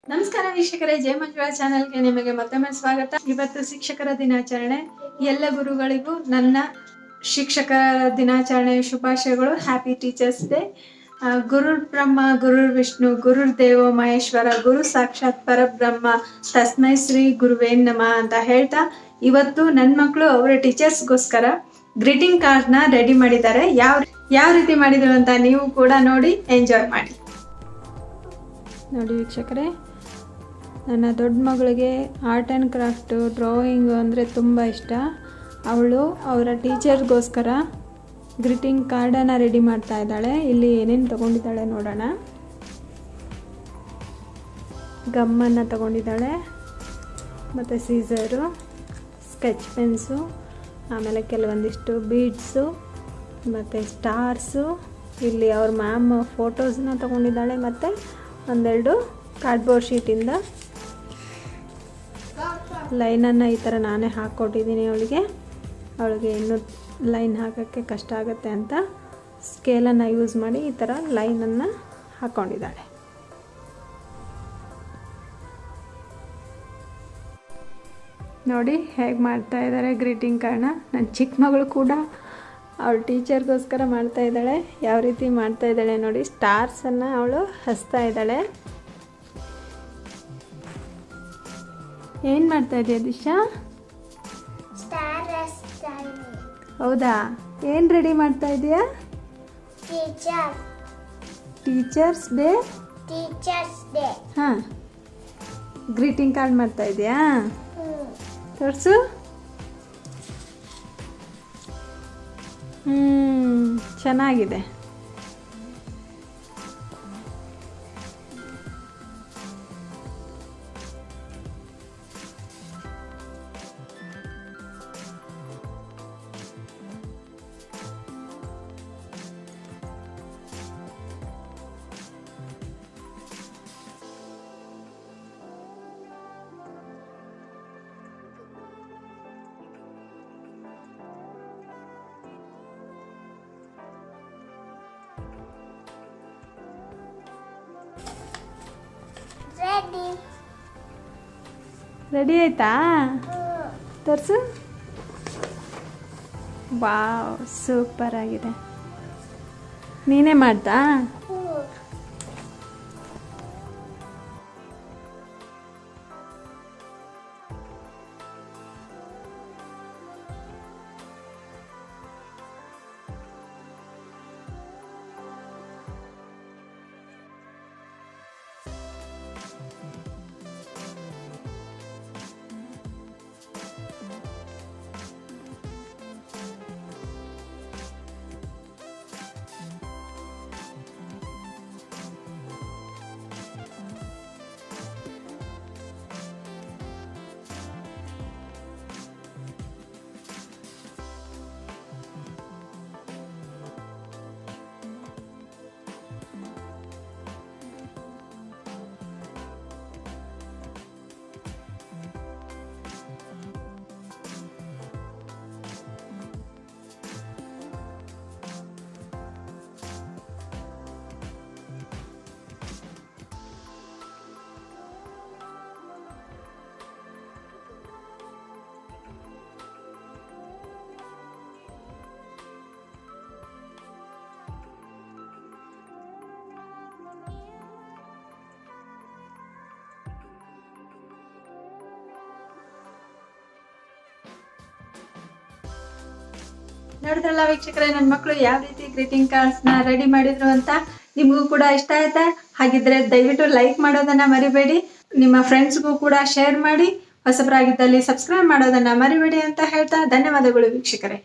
ನಮಸ್ಕಾರ ವೀಕ್ಷಕರೇ, ಜಯ ಮಂಜುಳಾ ಚಾನೆಲ್ಗೆ ನಿಮಗೆ ಮತ್ತೊಮ್ಮೆ ಸ್ವಾಗತ. ಇವತ್ತು ಶಿಕ್ಷಕರ ದಿನಾಚರಣೆ. ಎಲ್ಲ ಗುರುಗಳಿಗೂ ನನ್ನ ಶಿಕ್ಷಕರ ದಿನಾಚರಣೆಯ ಶುಭಾಶಯಗಳು. Happy teachers day. ಗುರುರ್ ಬ್ರಹ್ಮ ಗುರುರ್ ವಿಷ್ಣು ಗುರುರ್ ದೇವೋ ಮಹೇಶ್ವರ ಗುರು ಸಾಕ್ಷಾತ್ ಪರಬ್ರಹ್ಮ ತಸ್ಮೈ ಶ್ರೀ ಗುರುವೇ ನಮಃ ಅಂತ ಹೇಳ್ತಾ, ಇವತ್ತು ನನ್ನ ಮಕ್ಕಳು ಅವರ ಟೀಚರ್ಸ್ಗೋಸ್ಕರ ಗ್ರೀಟಿಂಗ್ ಕಾರ್ಡ್ನ ರೆಡಿ ಮಾಡಿದ್ದಾರೆ. ಯಾವ ರೀತಿ ಮಾಡಿದ್ರು ಅಂತ ನೀವು ಕೂಡ ನೋಡಿ ಎಂಜಾಯ್ ಮಾಡಿ. ನೋಡಿ ವೀಕ್ಷಕರೇ, ನನ್ನ ದೊಡ್ಡ ಮಗಳಿಗೆ ಆರ್ಟ್ ಆ್ಯಂಡ್ ಕ್ರಾಫ್ಟು, ಡ್ರಾಯಿಂಗು ಅಂದರೆ ತುಂಬ ಇಷ್ಟ. ಅವಳು ಅವರ ಟೀಚರ್ಗೋಸ್ಕರ ಗ್ರೀಟಿಂಗ್ ಕಾರ್ಡನ್ನು ರೆಡಿ ಮಾಡ್ತಾ ಇದ್ದಾಳೆ. ಇಲ್ಲಿ ಏನೇನು ತೊಗೊಂಡಿದ್ದಾಳೆ ನೋಡೋಣ. ಗಮ್ಮನ್ನು ತೊಗೊಂಡಿದ್ದಾಳೆ, ಮತ್ತು ಸೀಸರು, ಸ್ಕೆಚ್ ಪೆನ್ಸು, ಆಮೇಲೆ ಕೆಲವೊಂದಿಷ್ಟು ಬೀಡ್ಸು ಮತ್ತು ಸ್ಟಾರ್ಸು. ಇಲ್ಲಿ ಅವ್ರ ಮ್ಯಾಮ್ ಫೋಟೋಸನ್ನ ತೊಗೊಂಡಿದ್ದಾಳೆ, ಮತ್ತು ಒಂದೆರಡು ಕಾರ್ಡ್ಬೋರ್ಡ್ ಶೀಟಿಂದ ಲೈನನ್ನು ಈ ಥರ ನಾನೇ ಹಾಕ್ಕೊಟ್ಟಿದ್ದೀನಿ ಅವಳಿಗೆ ಇನ್ನೂ ಲೈನ್ ಹಾಕೋಕ್ಕೆ ಕಷ್ಟ ಆಗುತ್ತೆ ಅಂತ ಸ್ಕೇಲನ್ನು ಯೂಸ್ ಮಾಡಿ ಈ ಥರ ಲೈನನ್ನು ಹಾಕ್ಕೊಂಡಿದ್ದಾಳೆ. ನೋಡಿ ಹೇಗೆ ಮಾಡ್ತಾ ಇದ್ದಾರೆ ಗ್ರೀಟಿಂಗ್ ಕಾರ್ಡ್ನ. ನನ್ನ ಚಿಕ್ಕ ಮಗಳು ಕೂಡ ಅವಳ ಟೀಚರ್ಗೋಸ್ಕರ ಮಾಡ್ತಾ ಇದ್ದಾಳೆ. ಯಾವ ರೀತಿ ಮಾಡ್ತಾ ಇದ್ದಾಳೆ ನೋಡಿ. ಸ್ಟಾರ್ಸನ್ನು ಅವಳು ಹಚ್ತಾ ಇದ್ದಾಳೆ. ಏನು ಮಾಡ್ತಾ ಇದೆಯಾ ದಿಶಾ? ಹೌದಾ, ಏನು ರೆಡಿ ಮಾಡ್ತಾ ಇದೆಯಾ? Teachers day. ಹಾಂ, ಗ್ರೀಟಿಂಗ್ ಕಾರ್ಡ್ ಮಾಡ್ತಾ ಇದೆಯಾ? ತೋರಿಸು. ಚೆನ್ನಾಗಿದೆ. ರೆಡಿ ಆಯ್ತಾ? ತೋರಿಸು. ವಾವ್, ಸೂಪರ್ ಆಗಿದೆ. ನೀನೇ ಮಾಡ್ದಾ? ನೋಡಿದ್ರಲ್ಲ ವೀಕ್ಷಕರೇ, ನನ್ನ ಮಕ್ಕಳು ಯಾವ ರೀತಿ ಗ್ರೀಟಿಂಗ್ ಕಾರ್ಡ್ಸ್ನ ರೆಡಿ ಮಾಡಿದ್ರು ಅಂತ. ನಿಮಗೂ ಕೂಡ ಇಷ್ಟ ಆಯ್ತಾ? ಹಾಗಿದ್ರೆ ದಯವಿಟ್ಟು ಲೈಕ್ ಮಾಡೋದನ್ನ ಮರಿಬೇಡಿ. ನಿಮ್ಮ ಫ್ರೆಂಡ್ಸ್ಗೂ ಕೂಡ ಶೇರ್ ಮಾಡಿ. ಹೊಸಬರಾಗಿದ್ದಲ್ಲಿ ಸಬ್ಸ್ಕ್ರೈಬ್ ಮಾಡೋದನ್ನ ಮರಿಬೇಡಿ ಅಂತ ಹೇಳ್ತಾ ಧನ್ಯವಾದಗಳು ವೀಕ್ಷಕರೇ.